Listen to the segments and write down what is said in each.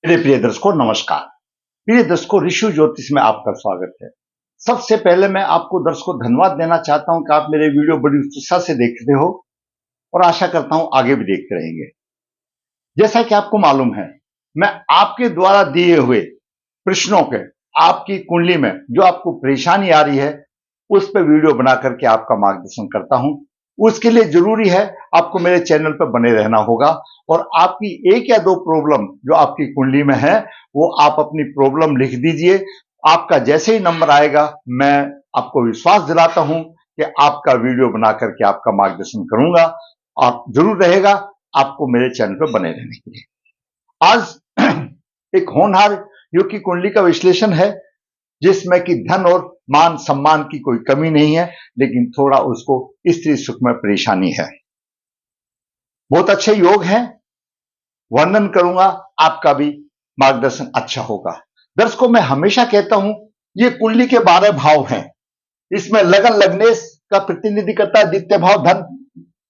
मेरे प्रिय दर्शकों नमस्कार। प्रिय दर्शकों ऋषि ज्योतिष में आपका स्वागत है। सबसे पहले मैं आपको दर्शकों धन्यवाद देना चाहता हूं कि आप मेरे वीडियो बड़ी उत्साह से देखते हो और आशा करता हूं आगे भी देखते रहेंगे। जैसा कि आपको मालूम है, मैं आपके द्वारा दिए हुए प्रश्नों के आपकी कुंडली में जो आपको परेशानी आ रही है उस पर वीडियो बना करके आपका मार्गदर्शन करता हूं। उसके लिए जरूरी है आपको मेरे चैनल पर बने रहना होगा और आपकी एक या दो प्रॉब्लम जो आपकी कुंडली में है वो आप अपनी प्रॉब्लम लिख दीजिए। आपका जैसे ही नंबर आएगा मैं आपको विश्वास दिलाता हूं कि आपका वीडियो बना करके आपका मार्गदर्शन करूंगा और जरूर रहेगा आपको मेरे चैनल पर बने रहने के लिए। आज एक होनहार युग की कुंडली का विश्लेषण है जिसमें कि धन और मान सम्मान की कोई कमी नहीं है, लेकिन थोड़ा उसको स्त्री सुख में परेशानी है। बहुत अच्छे योग हैं, वर्णन करूंगा, आपका भी मार्गदर्शन अच्छा होगा। दर्शकों मैं हमेशा कहता हूं ये कुंडली के 12 भाव हैं। इसमें लगन लग्नेश का प्रतिनिधि करता है द्वितीय भाव, धन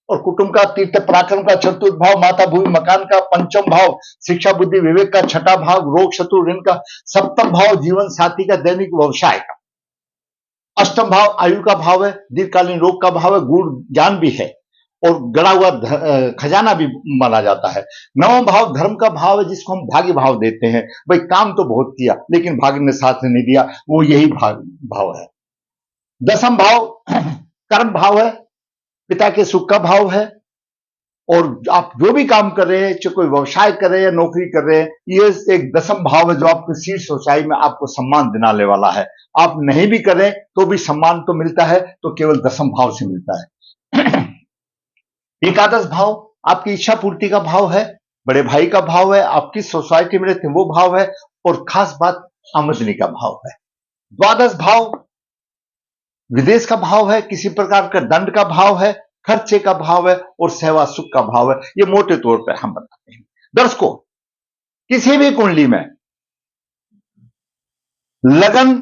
और कुटुंब का, तीर्थ पराक्रम का चतुर्थ भाव, माता भूमि मकान का पंचम भाव, शिक्षा बुद्धि विवेक का छठा भाव, रोग शत्रु ऋण का सप्तम भाव, जीवन साथी का दैनिक व्यवसाय का अष्टम भाव, आयु का भाव है, दीर्घकालीन रोग का भाव है, गुण ज्ञान भी है और गड़ा हुआ खजाना भी माना जाता है। नवम भाव धर्म का भाव है जिसको हम भाग्य भाव देते हैं। भाई काम तो बहुत किया लेकिन भाग्य ने साथ नहीं दिया, वो यही भाव है। दसम भाव कर्म भाव है, पिता के सुख का भाव है और आप जो भी काम कर रहे हैं, चाहे कोई व्यवसाय कर रहे हैं या नौकरी कर रहे हैं, ये एक दसम भाव है जो आपको शीर्ष ऊंचाई में आपको सम्मान दिलाने वाला है। आप नहीं भी करें तो भी सम्मान तो मिलता है, तो केवल दसम भाव से मिलता है। एकादश भाव आपकी इच्छा पूर्ति का भाव है, बड़े भाई का भाव है, आपकी सोसाइटी में रहते वो भाव है और खास बात आमदनी का भाव है। द्वादश भाव विदेश का भाव है, किसी प्रकार का दंड का भाव है, खर्चे का भाव है और सेवा सुख का भाव है। ये मोटे तौर पर हम बताते हैं। दर्शकों किसी भी कुंडली में लगन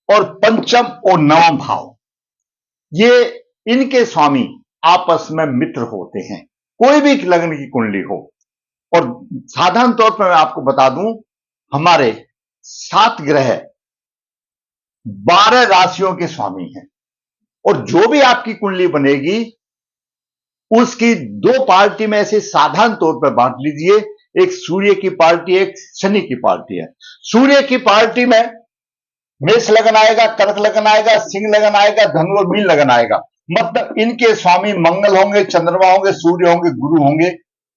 और पंचम और नवम भाव ये इनके स्वामी आपस में मित्र होते हैं। कोई भी लगन की कुंडली हो और साधारण तौर पर मैं आपको बता दूं हमारे 7 ग्रह 12 राशियों के स्वामी हैं और जो भी आपकी कुंडली बनेगी उसकी 2 पार्टी में ऐसे साधारण तौर पर बांट लीजिए। एक सूर्य की पार्टी, एक शनि की पार्टी है। सूर्य की पार्टी में मेष लगन आएगा, कर्क लगन आएगा, सिंह लगन आएगा, धनु और मीन लगन आएगा। मतलब इनके स्वामी मंगल होंगे, चंद्रमा होंगे, सूर्य होंगे, गुरु होंगे।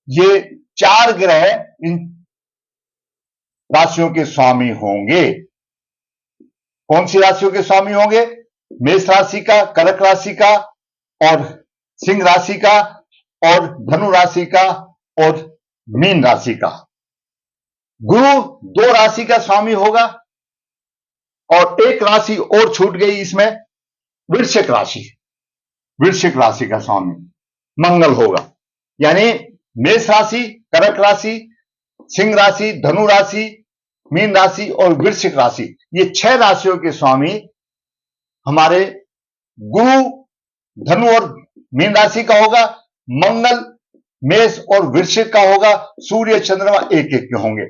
ये 4 ग्रह इन राशियों के स्वामी होंगे। कौन सी राशियों के स्वामी होंगे? मेष राशि का, कर्क राशि का और सिंह राशि का और धनु राशि का और मीन राशि का। गुरु 2 राशि का स्वामी होगा और एक राशि और छूट गई इसमें, वृश्चिक राशि। वृश्चिक राशि का स्वामी मंगल होगा। यानी मेष राशि, कर्क राशि, सिंह राशि, धनु राशि, मीन राशि और वृश्चिक राशि, ये 6 राशियों के स्वामी हमारे गुरु धनु और मीन राशि का होगा, मंगल मेष और वृश्चिक का होगा, सूर्य चंद्रमा एक एक के होंगे।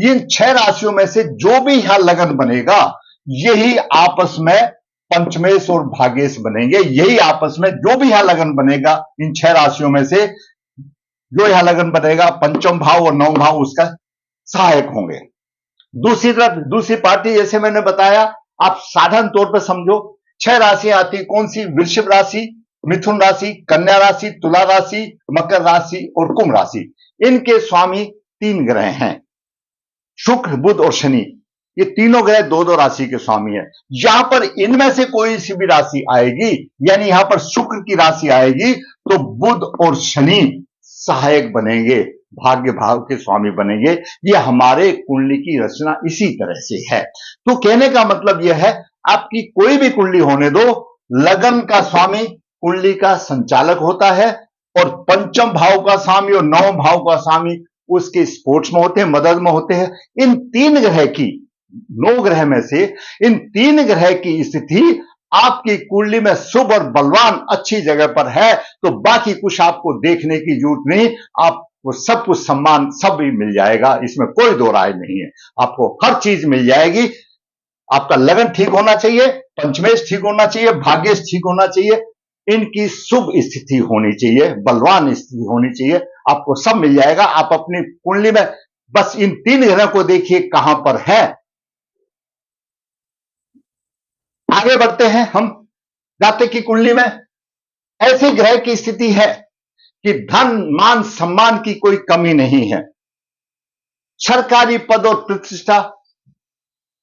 इन 6 राशियों में से जो भी यहां लगन बनेगा यही आपस में पंचमेश और भाग्येश बनेंगे। यही आपस में जो भी यहां लगन बनेगा इन 6 राशियों में से जो यहां लगन बनेगा पंचम भाव और नवम भाव उसका सहायक होंगे। दूसरी तरफ दूसरी पार्टी, जैसे मैंने बताया, आप साधारण तौर पर समझो 6 राशियां आती, कौन सी? वृषभ राशि, मिथुन राशि, कन्या राशि, तुला राशि, मकर राशि और कुंभ राशि। इनके स्वामी 3 ग्रह हैं, शुक्र, बुध और शनि। ये तीनों ग्रह 2-2 राशि के स्वामी है। यहां पर इनमें से कोई सी भी राशि आएगी, यानी यहां पर शुक्र की राशि आएगी तो बुध और शनि सहायक बनेंगे, भाग्य भाव के स्वामी बनेंगे। ये हमारे कुंडली की रचना इसी तरह से है। तो कहने का मतलब यह है आपकी कोई भी कुंडली होने दो, लगन का स्वामी कुंडली का संचालक होता है और पंचम भाव का स्वामी और नवम भाव का स्वामी उसके स्पोर्ट्स में होते हैं, मदद में होते हैं। इन 3 ग्रह की 9 ग्रह में से इन 3 ग्रह की स्थिति आपकी कुंडली में शुभ और बलवान अच्छी जगह पर है तो बाकी कुछ आपको देखने की जरूरत नहीं। आप वो सब कुछ सम्मान सब भी मिल जाएगा, इसमें कोई दो राय नहीं है। आपको हर चीज मिल जाएगी। आपका लगन ठीक होना चाहिए, पंचमेश ठीक होना चाहिए, भाग्येश ठीक होना चाहिए, इनकी शुभ स्थिति होनी चाहिए, बलवान स्थिति होनी चाहिए, आपको सब मिल जाएगा। आप अपनी कुंडली में बस इन 3 ग्रहों को देखिए कहां पर है। आगे बढ़ते हैं हम। जातक की कुंडली में ऐसे ग्रह की स्थिति है कि धन मान सम्मान की कोई कमी नहीं है, सरकारी पद और प्रतिष्ठा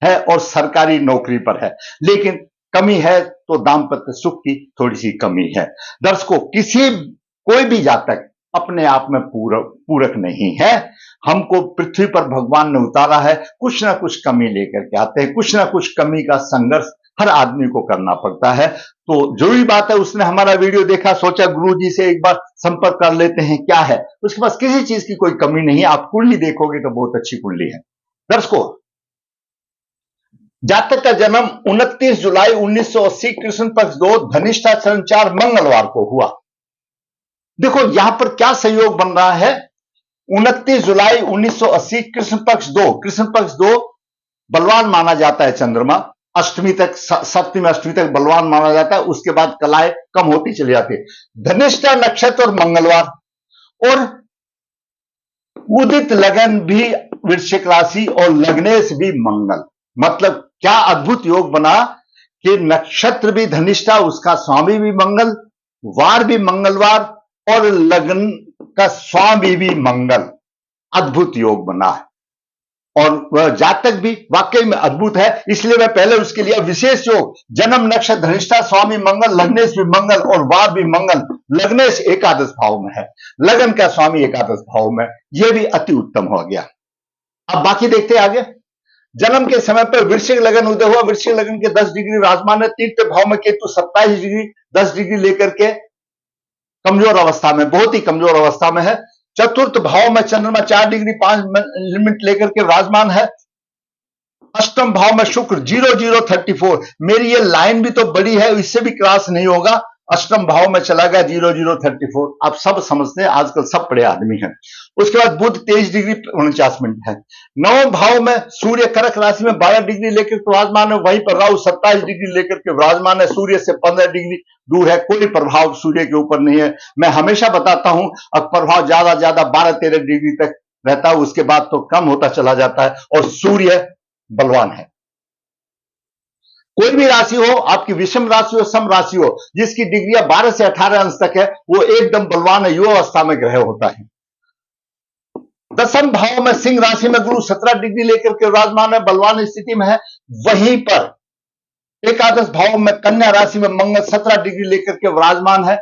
है और सरकारी नौकरी पर है, लेकिन कमी है तो दाम्पत्य सुख की थोड़ी सी कमी है। दर्शकों, कोई भी जातक अपने आप में पूरक नहीं है। हमको पृथ्वी पर भगवान ने उतारा है, कुछ ना कुछ कमी लेकर के आते हैं, कुछ ना कुछ कमी का संघर्ष हर आदमी को करना पड़ता है। तो जरूरी बात है, उसने हमारा वीडियो देखा, सोचा गुरु जी से एक बार संपर्क कर लेते हैं, क्या है उसके पास, किसी चीज की कोई कमी नहीं है। आप कुंडली देखोगे तो बहुत अच्छी कुंडली है। दर्शकों, जातक का जन्म 29 जुलाई 1980 कृष्ण पक्ष 2 धनिष्ठा चरण 4 मंगलवार को हुआ। देखो यहां पर क्या संयोग बन रहा है। 29 जुलाई 1980 कृष्ण पक्ष 2 बलवान माना जाता है चंद्रमा, अष्टमी तक, सप्तमी अष्टमी तक बलवान माना जाता है, उसके बाद कलाएं कम होती चली जाती है। धनिष्ठा नक्षत्र और मंगलवार, और उदित लगन भी वृश्चिक राशि और लग्नेश भी मंगल। मतलब क्या अद्भुत योग बना कि नक्षत्र भी धनिष्ठा, उसका स्वामी भी मंगल, वार भी मंगलवार और लग्न का स्वामी भी मंगल। अद्भुत योग बना है और वह जातक भी वाकई में अद्भुत है। इसलिए मैं पहले उसके लिए विशेष योग, जन्म नक्षत्र धनिष्ठा स्वामी मंगल, लग्नेश भी मंगल और वार भी मंगल, लग्नेश एकादश भाव में है, लगन का स्वामी एकादश भाव में, यह भी अति उत्तम हो गया। अब बाकी देखते हैं आगे। जन्म के समय पर वृश्चिक लगन उदय हुआ, वृश्चिक लगन के 10 डिग्री राजमान है, तीसरे भाव में केतु 27 डिग्री 10 डिग्री लेकर के कमजोर अवस्था में, बहुत ही कमजोर अवस्था में है। चतुर्थ भाव में चंद्रमा 4 डिग्री 5 मिनट लेकर के विराजमान है। अष्टम भाव में शुक्र 0034, मेरी ये लाइन भी तो बड़ी है, इससे भी क्रॉस नहीं होगा। अष्टम भाव में चला गया 0034, आप सब समझते हैं, आजकल सब बड़े आदमी हैं। उसके बाद बुध 23 डिग्री 49 मिनट है। नवम भाव में सूर्य कर्क राशि में 12 डिग्री लेकर विराजमान है, वहीं पर राहु 27 डिग्री लेकर के विराजमान है, सूर्य से 15 डिग्री दूर है, कोई प्रभाव सूर्य के ऊपर नहीं है। मैं हमेशा बताता हूं, अब प्रभाव ज्यादा 12-13 डिग्री तक रहता है, उसके बाद तो कम होता चला जाता है, और सूर्य बलवान है। कोई भी राशि हो, आपकी विषम राशि हो, सम राशि हो, जिसकी डिग्रियां 12 से 18 अंश तक है, वो एकदम बलवान है, युवा अवस्था में ग्रह होता है। दसम भाव में सिंह राशि में गुरु 17 डिग्री लेकर के विराजमान है, बलवान स्थिति में है। वहीं पर एकादश भाव में कन्या राशि में मंगल 17 डिग्री लेकर के विराजमान है,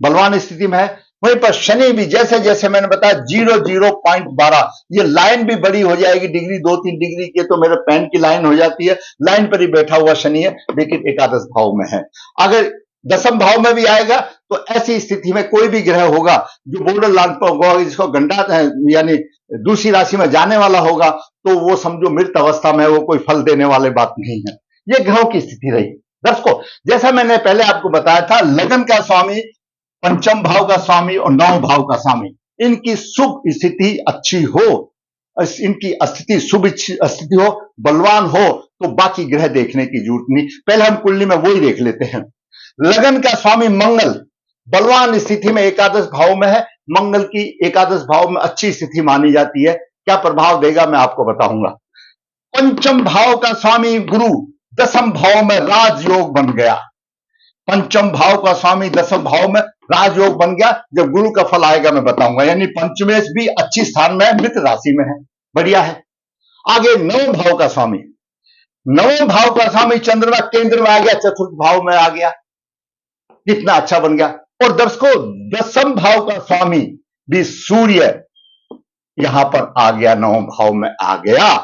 बलवान स्थिति में है। वहीं पर शनि भी जैसे जैसे मैंने बताया 00.12, ये लाइन भी बड़ी हो जाएगी, डिग्री 2-3 डिग्री की तो मेरे पेन की लाइन हो जाती है, लाइन पर ही बैठा हुआ शनि है, लेकिन एकादश भाव में है। अगर दसम भाव में भी आएगा तो ऐसी स्थिति में कोई भी ग्रह होगा जो बॉर्डर लाइन पर होगा, जिसको गंडा यानी दूसरी राशि में जाने वाला होगा, तो वो समझो मृत अवस्था में, वो कोई फल देने वाले बात नहीं है। ये ग्रहों की स्थिति रही। दर्शकों, जैसा मैंने पहले आपको बताया था, लगन का स्वामी, पंचम भाव का स्वामी और नवम भाव का स्वामी, इनकी शुभ स्थिति अच्छी हो, इनकी स्थिति शुभ स्थिति हो, बलवान हो, तो बाकी ग्रह देखने की जरूरत नहीं। पहले हम कुंडली में वही देख लेते हैं। लगन का स्वामी मंगल बलवान स्थिति में एकादश भाव में है, मंगल की एकादश भाव में अच्छी स्थिति मानी जाती है। क्या प्रभाव देगा मैं आपको बताऊंगा। पंचम भाव का स्वामी गुरु दसम भाव में राजयोग बन गया, पंचम भाव का स्वामी दसम भाव में राजयोग बन गया। जब गुरु का फल आएगा मैं बताऊंगा। यानी पंचमेश भी अच्छी स्थान में है, मित्र राशि में है, बढ़िया है। आगे नवम भाव का स्वामी, नवम भाव का स्वामी चंद्रमा केंद्र में आ गया, चतुर्थ भाव में आ गया, कितना अच्छा बन गया। और दर्शकों, दसम भाव का स्वामी भी सूर्य यहां पर आ गया, नवम भाव में आ गया।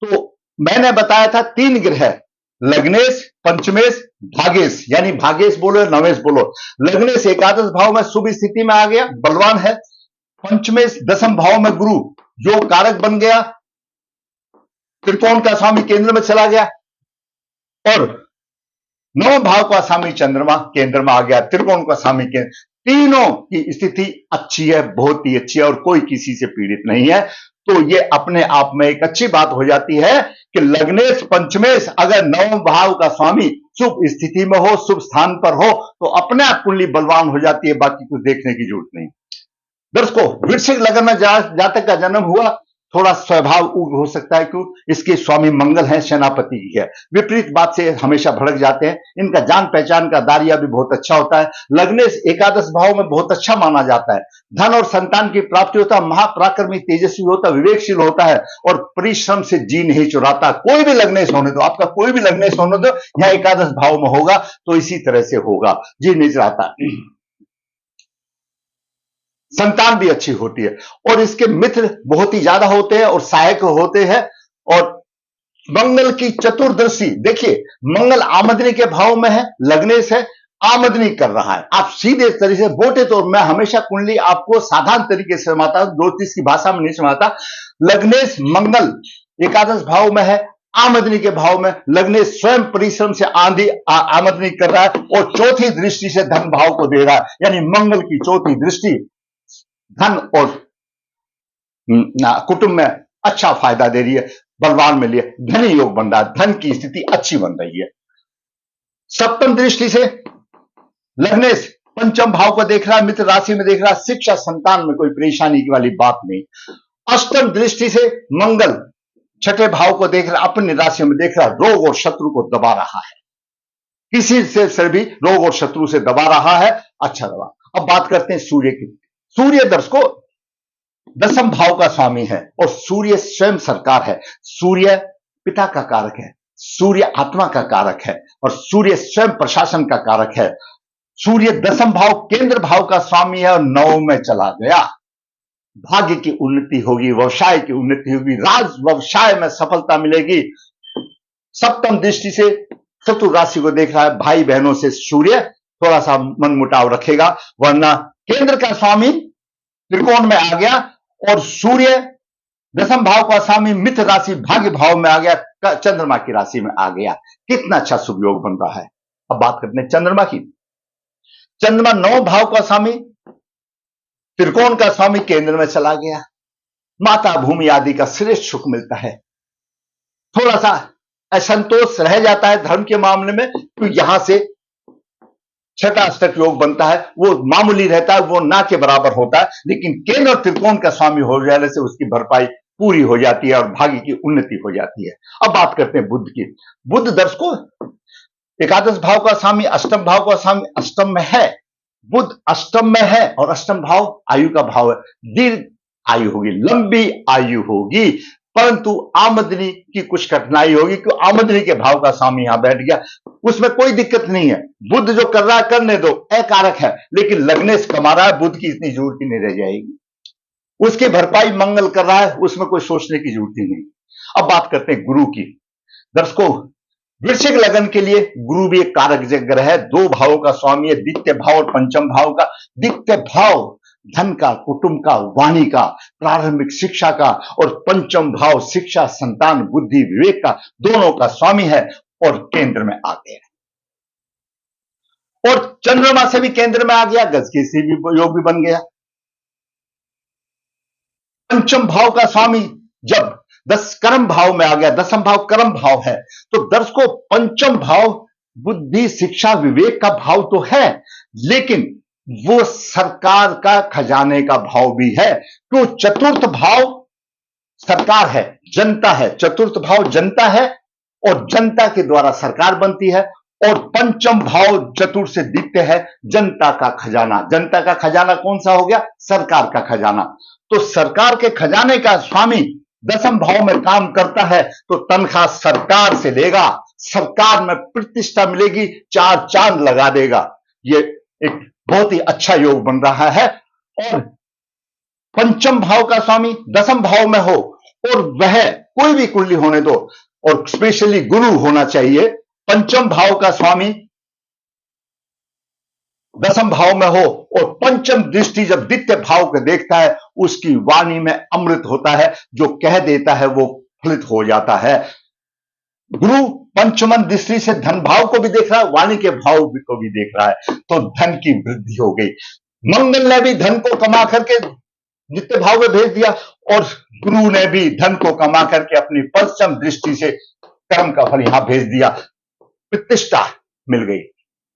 तो मैंने बताया था 3 ग्रह, लग्नेश, पंचमेश, भागेश, यानी भागेश बोलो या नवेश बोलो। लग्नेश एकादश भाव में शुभ स्थिति में आ गया, बलवान है। पंचमेश दसम भाव में गुरु जो कारक बन गया, त्रिकोण का स्वामी केंद्र में चला गया, और नवम भाव का स्वामी चंद्रमा केंद्र में आ गया, त्रिकोण का स्वामी केंद्र। तीनों की स्थिति अच्छी है, बहुत ही अच्छी है और कोई किसी से पीड़ित नहीं है। तो ये अपने आप में एक अच्छी बात हो जाती है कि लग्नेश पंचमेश अगर नवम भाव का स्वामी शुभ स्थिति में हो, शुभ स्थान पर हो, तो अपने आप कुंडली बलवान हो जाती है, बाकी कुछ देखने की जरूरत नहीं। दर्शकों, वृश्चिक लग्न में जातक का जन्म हुआ, थोड़ा स्वभाव उग्र हो सकता है, क्यों? इसके स्वामी मंगल है, सेनापति की है। विपरीत बात से हमेशा भड़क जाते हैं। इनका जान पहचान का दायरा भी बहुत अच्छा होता है। लग्नेश एकादश भाव में बहुत अच्छा माना जाता है। धन और संतान की प्राप्ति होता है, महापराक्रमी तेजस्वी होता है, विवेकशील होता है और परिश्रम से जी नहीं चुराता। कोई भी लग्नेश होने दो, आपका कोई भी लग्नेश होने दो, यह एकादश भाव में होगा तो इसी तरह से होगा, जी नहीं चुराता। संतान भी अच्छी होती है और इसके मित्र बहुत ही ज्यादा होते हैं और सहायक होते हैं। और मंगल की चतुर्दशी देखिए, मंगल आमदनी के भाव में है, लग्नेश है, आमदनी कर रहा है। आप सीधे तरीके से मोटे तौर मैं हमेशा कुंडली आपको साधारण तरीके से समझाता हूं, ज्योतिष की भाषा में नहीं समझाता। लग्नेश मंगल एकादश भाव में है, आमदनी के भाव में लग्नेश स्वयं परिश्रम से आमदनी कर रहा है और चौथी दृष्टि से धन भाव को दे रहा है। यानी मंगल की चौथी दृष्टि धन और कुटुंब में अच्छा फायदा दे रही है, बलवान में लिए धनी योग बन रहा है, धन की स्थिति अच्छी बन रही है। सप्तम दृष्टि से लग्नेश पंचम भाव को देख रहा है, मित्र राशि में देख रहा है, शिक्षा संतान में कोई परेशानी की वाली बात नहीं। अष्टम दृष्टि से मंगल छठे भाव को देख रहा है, अपनी राशि में देख रहा है, रोग और शत्रु को दबा रहा है, किसी से भी रोग और शत्रु से दबा रहा है, अच्छा दबा। अब बात करते हैं सूर्य की। सूर्य दर्शकों दसम भाव का स्वामी है और सूर्य स्वयं सरकार है। सूर्य पिता का कारक है, सूर्य आत्मा का कारक है और सूर्य स्वयं प्रशासन का कारक है। सूर्य दसम भाव केंद्र भाव का स्वामी है और नौ में चला गया। भाग्य की उन्नति होगी, व्यवसाय की उन्नति होगी, राज व्यवसाय में सफलता मिलेगी। सप्तम दृष्टि से चतुर राशि को देख रहा है, भाई बहनों से सूर्य थोड़ा सा मनमुटाव रखेगा, वरना केंद्र का स्वामी त्रिकोण में आ गया और सूर्य दसम भाव का स्वामी मित्र राशि भाग्य भाव में आ गया, चंद्रमा की राशि में आ गया। कितना अच्छा शुभ योग बन रहा है। अब बात करते हैं चंद्रमा की। चंद्रमा नौ भाव का स्वामी त्रिकोण का स्वामी केंद्र में चला गया, माता भूमि आदि का श्रेष्ठ सुख मिलता है। थोड़ा सा असंतोष रह जाता है धर्म के मामले में, तो यहां से छठा अष्टक योग बनता है, वो मामूली रहता है, वो ना के बराबर होता है, लेकिन केंद्र और त्रिकोण का स्वामी हो जाने से उसकी भरपाई पूरी हो जाती है और भाग्य की उन्नति हो जाती है। अब बात करते हैं बुध की। बुध दर्शकों एकादश भाव का स्वामी, अष्टम भाव का स्वामी अष्टम में है। बुध अष्टम में है और अष्टम भाव आयु का भाव है, दीर्घ आयु होगी, लंबी आयु होगी, परंतु आमदनी की कुछ कठिनाई होगी, क्योंकि आमदनी के भाव का स्वामी यहां बैठ गया। उसमें कोई दिक्कत नहीं है, बुध जो कर रहा है करने दो, अकारक है, लेकिन लग्नेश कमा रहा है, बुध की इतनी जरूरत ही नहीं रह जाएगी। उसकी भरपाई मंगल कर रहा है, उसमें कोई सोचने की जरूरत ही नहीं। अब बात करते हैं गुरु की। दर्शकों वृश्चिक लगन के लिए गुरु भी एक कारक ग्रह है, दो भावों का स्वामी है, द्वितीय भाव और पंचम भाव का। द्वितीय भाव धन का, कुटुंब का, वाणी का, प्रारंभिक शिक्षा का, और पंचम भाव शिक्षा, संतान, बुद्धि, विवेक का, दोनों का स्वामी है और केंद्र में आ गया। और चंद्रमा से भी केंद्र में आ गया, गज के से भी योग भी बन गया। पंचम भाव का स्वामी जब कर्म भाव में आ गया, दसम भाव कर्म भाव है, तो दर्शकों पंचम भाव बुद्धि, शिक्षा, विवेक का भाव तो है, लेकिन वो सरकार का खजाने का भाव भी है। तो चतुर्थ भाव सरकार है, जनता है, चतुर्थ भाव जनता है और जनता के द्वारा सरकार बनती है। और पंचम भाव चतुर्थ से द्वितीय है, जनता का खजाना। जनता का खजाना कौन सा हो गया? सरकार का खजाना। तो सरकार के खजाने का स्वामी दसम भाव में काम करता है, तो तनख्वाह सरकार से लेगा, सरकार में प्रतिष्ठा मिलेगी, चार चांद लगा देगा। ये एक बहुत ही अच्छा योग बन रहा है। और पंचम भाव का स्वामी दसम भाव में हो और वह कोई भी कुंडली होने दो, और स्पेशली गुरु होना चाहिए। पंचम भाव का स्वामी दसम भाव में हो और पंचम दृष्टि जब द्वितीय भाव को देखता है, उसकी वाणी में अमृत होता है, जो कह देता है वो फलित हो जाता है। गुरु पंचमन दृष्टि से धन भाव को भी देख रहा है, वाणी के भाव को भी देख रहा है, तो धन की वृद्धि हो गई। मंगल ने भी धन को कमा करके नित्य भाव में भेज दिया और गुरु ने भी धन को कमा करके अपनी पंचम दृष्टि से कर्म का फल यहां भेज दिया। प्रतिष्ठा मिल गई,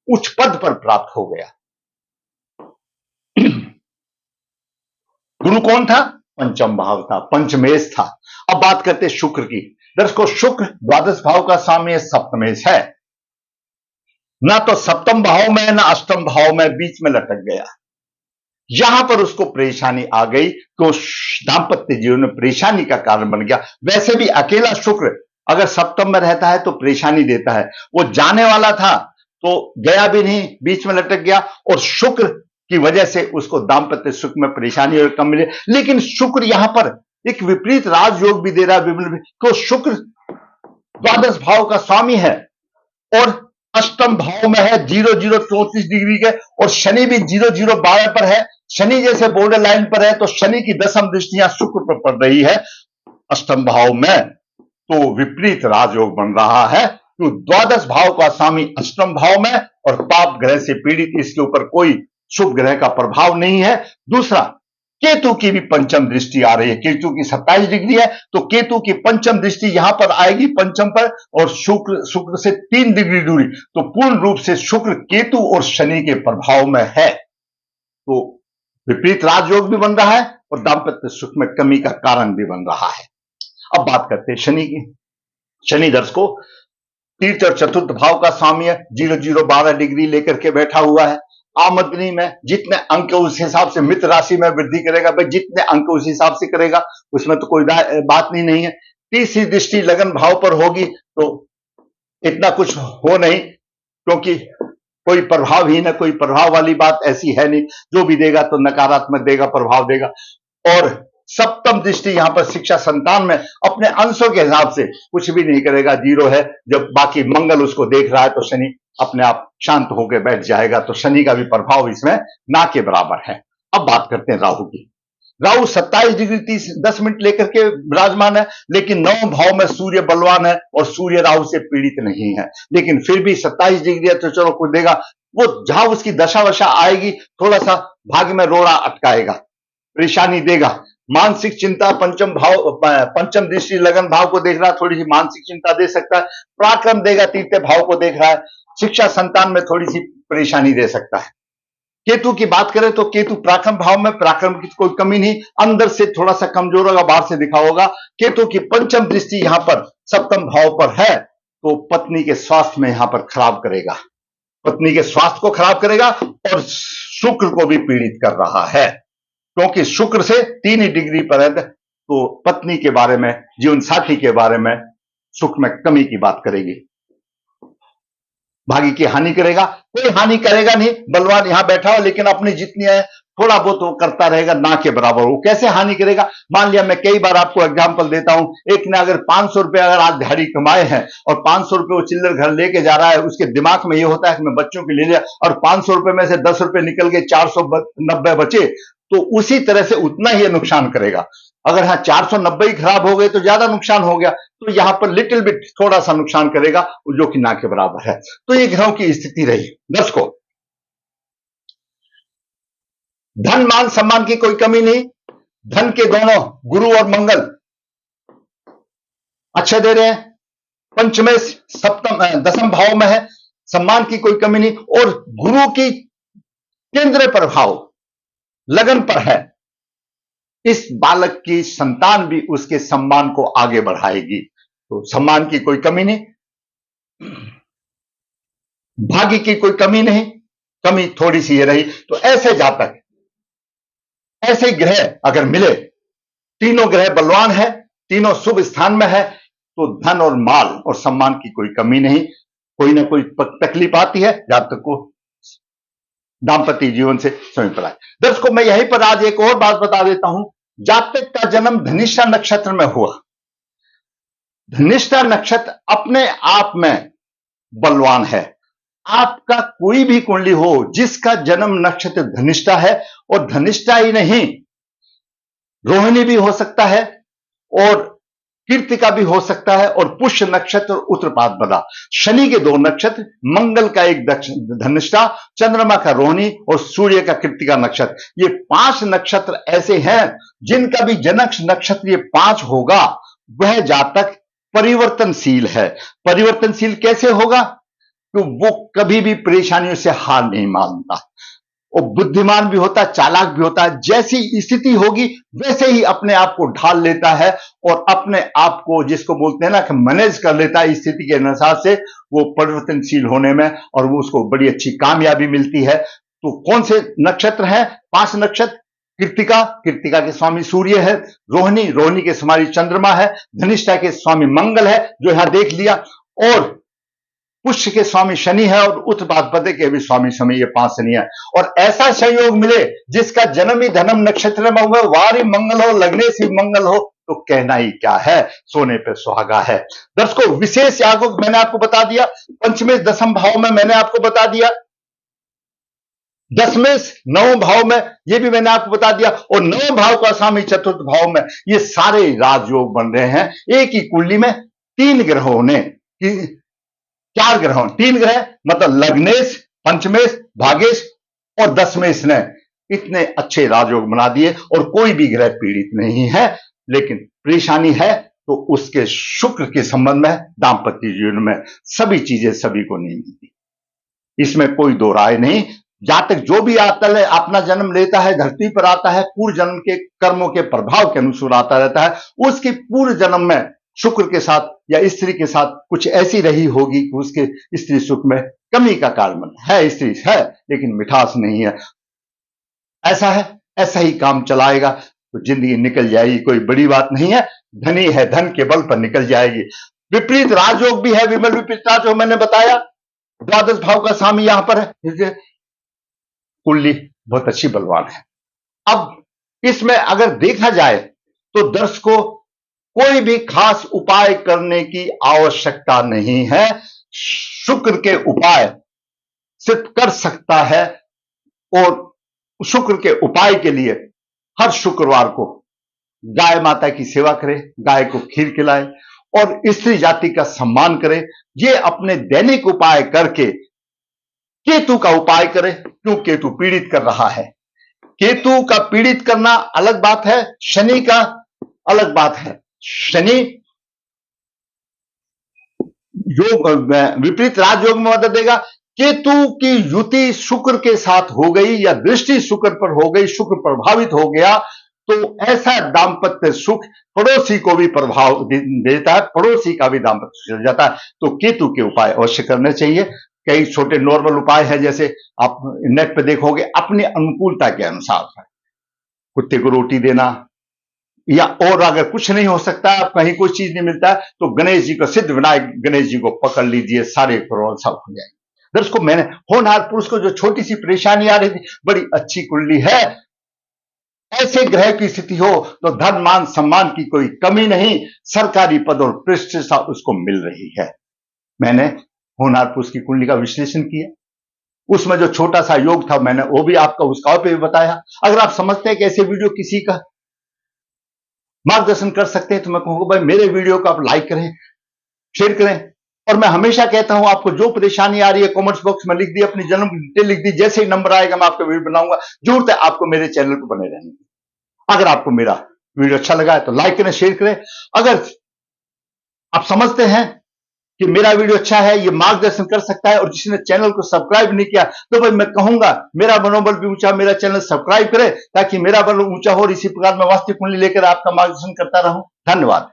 उच्च पद पर प्राप्त हो गया। गुरु कौन था? पंचम भाव था, पंचमेश था। अब बात करते शुक्र की। दर्शकों, शुक्र द्वादश भाव का स्वामी सप्तमेश है। ना तो सप्तम भाव में ना अष्टम भाव में, बीच में लटक गया। यहां पर उसको परेशानी आ गई तो दाम्पत्य जीवन में परेशानी का कारण बन गया। वैसे भी अकेला शुक्र अगर सप्तम में रहता है तो परेशानी देता है। वो जाने वाला था तो गया भी नहीं, बीच में लटक गया, और शुक्र की वजह से उसको दाम्पत्य सुख में परेशानी और कम मिले। लेकिन शुक्र यहां पर एक विपरीत राजयोग भी दे रहा है। तो शुक्र द्वादश भाव का स्वामी है और अष्टम भाव में है 0034 डिग्री के, और शनि भी 0012 पर है। शनि जैसे बॉर्डर लाइन पर है, तो शनि की दशम दृष्टियां शुक्र पर पड़ रही है अष्टम भाव में, तो विपरीत राजयोग बन रहा है। तो द्वादश भाव का स्वामी अष्टम भाव में और पाप ग्रह से पीड़ित, इसके ऊपर कोई शुभ ग्रह का प्रभाव नहीं है। दूसरा, केतु की भी पंचम दृष्टि आ रही है। केतु की 27 डिग्री है, तो केतु की पंचम दृष्टि यहां पर आएगी पंचम पर, और शुक्र से 3 डिग्री दूरी, तो पूर्ण रूप से शुक्र केतु और शनि के प्रभाव में है। तो विपरीत राजयोग भी बन रहा है और दाम्पत्य सुख में कमी का कारण भी बन रहा है। अब बात करते हैं शनि की। शनि दर्शकों तीर्थ और चतुर्थ भाव का स्वामी है, 0012 डिग्री लेकर के बैठा हुआ है। आमदनी में जितने अंक उस हिसाब से मित्र राशि में वृद्धि करेगा। भाई जितने अंक उस हिसाब से करेगा, उसमें तो कोई बात नहीं है। तीसरी दृष्टि लगन भाव पर होगी तो इतना कुछ हो नहीं, क्योंकि कोई प्रभाव ही ना, कोई प्रभाव वाली बात ऐसी है नहीं। जो भी देगा तो नकारात्मक देगा, प्रभाव देगा। और सप्तम दृष्टि यहां पर शिक्षा संतान में अपने अंशों के हिसाब से कुछ भी नहीं करेगा, 0 है। जब बाकी मंगल उसको देख रहा है तो शनि अपने आप शांत होकर बैठ जाएगा, तो शनि का भी प्रभाव इसमें ना के बराबर है। अब बात करते हैं राहु की। राहु 27 डिग्री 10 मिनट लेकर के विराजमान है, लेकिन 9 भाव में सूर्य बलवान है और सूर्य राहु से पीड़ित नहीं है। लेकिन फिर भी 27 डिग्री है तो चलो कुछ देगा। वो जहां उसकी दशा वशा आएगी, थोड़ा सा भाग्य में रोड़ा अटकाएगा, परेशानी देगा। मानसिक चिंता, पंचम दृष्टि लगन भाव को देख रहा है, थोड़ी सी मानसिक चिंता दे सकता है। पराक्रम देगा, तृतीय भाव को देख रहा है। शिक्षा संतान में थोड़ी सी परेशानी दे सकता है। केतु की बात करें तो केतु पराक्रम भाव में, पराक्रम की कोई कमी नहीं, अंदर से थोड़ा सा कमजोर होगा, बाहर से दिखा होगा। केतु की पंचम दृष्टि यहां पर सप्तम भाव पर है, तो पत्नी के स्वास्थ्य में यहां पर खराब करेगा, पत्नी के स्वास्थ्य को खराब करेगा और शुक्र को भी पीड़ित कर रहा है, क्योंकि शुक्र से 3 डिग्री पर है। तो पत्नी के बारे में, जीवन साथी के बारे में सुख में कमी की बात करेगी, भाग्य की हानि करेगा। कोई हानि करेगा नहीं, बलवान यहां बैठा हो, लेकिन अपनी जितनी है थोड़ा बहुत वो करता रहेगा, ना के बराबर। वो कैसे हानि करेगा? मान लिया, मैं कई बार आपको एग्जांपल देता हूं, एक ने अगर 500 रुपए अगर आज दिहाड़ी कमाए हैं और 500 रुपए वो चिल्लर घर लेके जा रहा है, उसके दिमाग में ये होता है कि मैं बच्चों के ले लिया, और 500 रुपए में से 10 रुपए निकल के 490 बचे, तो उसी तरह से उतना ही नुकसान करेगा। अगर हाँ 490 ही खराब हो गए तो ज्यादा नुकसान हो गया, तो यहां पर लिटिल बिट थोड़ा सा नुकसान करेगा, जो कि ना के बराबर है। तो ये ग्रहों की स्थिति रही। दर्शकों, धन मान सम्मान की कोई कमी नहीं। धन के दोनों गुरु और मंगल अच्छे दे रहे हैं। पंचमे दशम भाव में है, सम्मान की कोई कमी नहीं। और गुरु की केंद्र प्रभाव लगन पर है। इस बालक की संतान भी उसके सम्मान को आगे बढ़ाएगी, तो सम्मान की कोई कमी नहीं, भाग्य की कोई कमी नहीं, कमी थोड़ी सी ये रही। तो ऐसे जातक, ऐसे ग्रह अगर मिले, तीनों ग्रह बलवान है, तीनों शुभ स्थान में है, तो धन और माल और सम्मान की कोई कमी नहीं। कोई ना कोई तकलीफ आती है जातक को दाम्पत्य जीवन से समय पर आए। दर्शकों, मैं यहीं पर आज एक और बात बता देता हूं। जातक का जन्म धनिष्ठा नक्षत्र में हुआ। धनिष्ठा नक्षत्र अपने आप में बलवान है। आपका कोई भी कुंडली हो जिसका जन्म नक्षत्र धनिष्ठा है, और धनिष्ठा ही नहीं, रोहिणी भी हो सकता है, और कृत्तिका भी हो सकता है, और पुष्य नक्षत्र और उत्तरभाद्रा। शनि के 2 नक्षत्र, मंगल का एक धनिष्ठा, चंद्रमा का रोहिणी और सूर्य का कृत्तिका नक्षत्र। ये 5 नक्षत्र ऐसे हैं जिनका भी जनक नक्षत्र ये 5 होगा, वह जातक परिवर्तनशील है। परिवर्तनशील कैसे होगा? तो वो कभी भी परेशानियों से हार नहीं मानता, वो बुद्धिमान भी होता है, चालाक भी होता है। जैसी स्थिति होगी वैसे ही अपने आप को ढाल लेता है और अपने आप को, जिसको बोलते हैं ना कि मैनेज कर लेता है स्थिति के अनुसार से, वो परिवर्तनशील होने में, और वो उसको बड़ी अच्छी कामयाबी मिलती है। तो कौन से नक्षत्र हैं? 5 नक्षत्र। कृत्तिका, कृत्तिका के स्वामी सूर्य है। रोहिणी, रोहिणी के स्वामी चंद्रमा है। धनिष्ठा के स्वामी मंगल है, जो यहां देख लिया। और पुष्य के स्वामी शनि है, और उत्तरभाद्रा के भी स्वामी शनि, ये 5 शनि है। और ऐसा संयोग मिले जिसका जन्म ही धनम नक्षत्र में हुआ, वारी मंगल हो, लग्ने से मंगल हो, तो कहना ही क्या है, सोने पे सुहागा है। दर्शकों, विशेष यागों मैंने आपको बता दिया, पंचमेश 10वें भाव में मैंने आपको बता दिया, 10वें 9वें भाव में ये भी मैंने आपको बता दिया, और 9वें भाव का स्वामी चतुर्थ भाव में, ये सारे राजयोग बन रहे हैं। एक ही कुंडली में 3 ग्रहों ने, 4 ग्रहों, 3 ग्रह मतलब लग्नेश, पंचमेश, भागेश और दशमेश ने इतने अच्छे राजयोग बना दिए, और कोई भी ग्रह पीड़ित नहीं है। लेकिन परेशानी है तो उसके शुक्र के संबंध में, दाम्पत्य जीवन में सभी चीजें सभी को नहीं मिलती, इसमें कोई दो राय नहीं। जातक जो भी आता है, अपना जन्म लेता है, धरती पर आता है, पूर्व जन्म के कर्मों के प्रभाव के अनुसार आता रहता है। उसकी पूर्व जन्म में शुक्र के साथ या स्त्री के साथ कुछ ऐसी रही होगी कि उसके स्त्री सुख में कमी का कारण है। स्त्री है लेकिन मिठास नहीं है, ऐसा है, ऐसा ही काम चलाएगा तो जिंदगी निकल जाएगी, कोई बड़ी बात नहीं है। धनी है, धन के बल पर निकल जाएगी। विपरीत राजयोग भी है, विमल विपरीत राजयोग मैंने बताया, 12 भाव का स्वामी यहां पर है। कुंडली बहुत अच्छी बलवान है। अब इसमें अगर देखा जाए तो दर्शकों, कोई भी खास उपाय करने की आवश्यकता नहीं है। शुक्र के उपाय सिर्फ कर सकता है, और शुक्र के उपाय के लिए हर शुक्रवार को गाय माता की सेवा करे, गाय को खीर खिलाए और स्त्री जाति का सम्मान करे। ये अपने दैनिक उपाय करके केतु का उपाय करे, क्यों केतु पीड़ित कर रहा है। केतु का पीड़ित करना अलग बात है, शनि का अलग बात है। शनि योग विपरीत राजयोग में मदद देगा। केतु की युति शुक्र के साथ हो गई या दृष्टि शुक्र पर हो गई, शुक्र प्रभावित हो गया, तो ऐसा दाम्पत्य सुख पड़ोसी को भी प्रभाव देता है, पड़ोसी का भी दाम्पत्य चल जाता है। तो केतु के उपाय अवश्य करने चाहिए। कई छोटे नॉर्मल उपाय है, जैसे आप नेट पे देखोगे, अपनी अनुकूलता के अनुसार है। कुत्ते को रोटी देना, या और अगर कुछ नहीं हो सकता, कहीं कोई चीज नहीं मिलता, तो गणेश जी को, सिद्ध विनायक गणेश जी को पकड़ लीजिए, सारे प्रॉब्लम सब हो जाएंगे। दर्शकों, मैंने होनहार पुरुष को जो छोटी सी परेशानी आ रही थी, बड़ी अच्छी कुंडली है। ऐसे ग्रह की स्थिति हो तो धन मान सम्मान की कोई कमी नहीं, सरकारी पद और प्रतिष्ठा उसको मिल रही है। मैंने होनहार पुरुष की कुंडली का विश्लेषण किया, उसमें जो छोटा सा योग था मैंने वो भी आपका उसका पे भी बताया। अगर आप समझते हैं कि ऐसे वीडियो किसी का मार्गदर्शन कर सकते हैं तो मैं कहूंगा भाई मेरे वीडियो को आप लाइक करें, शेयर करें। और मैं हमेशा कहता हूं, आपको जो परेशानी आ रही है कमेंट्स बॉक्स में लिख दी, अपनी जन्म डिटेल लिख दी, जैसे ही नंबर आएगा मैं आपका वीडियो बनाऊंगा। जरूरत है आपको मेरे चैनल पर बने रहने की। अगर आपको मेरा वीडियो अच्छा लगा है तो लाइक करें, शेयर करें। अगर आप समझते हैं कि मेरा वीडियो अच्छा है, ये मार्गदर्शन कर सकता है, और जिसने चैनल को सब्सक्राइब नहीं किया, तो भाई मैं कहूंगा मेरा मनोबल भी ऊंचा, मेरा चैनल सब्सक्राइब करें ताकि मेरा बल ऊंचा हो, और इसी प्रकार मैं वास्तविक कुंडली लेकर आपका मार्गदर्शन करता रहूं। धन्यवाद।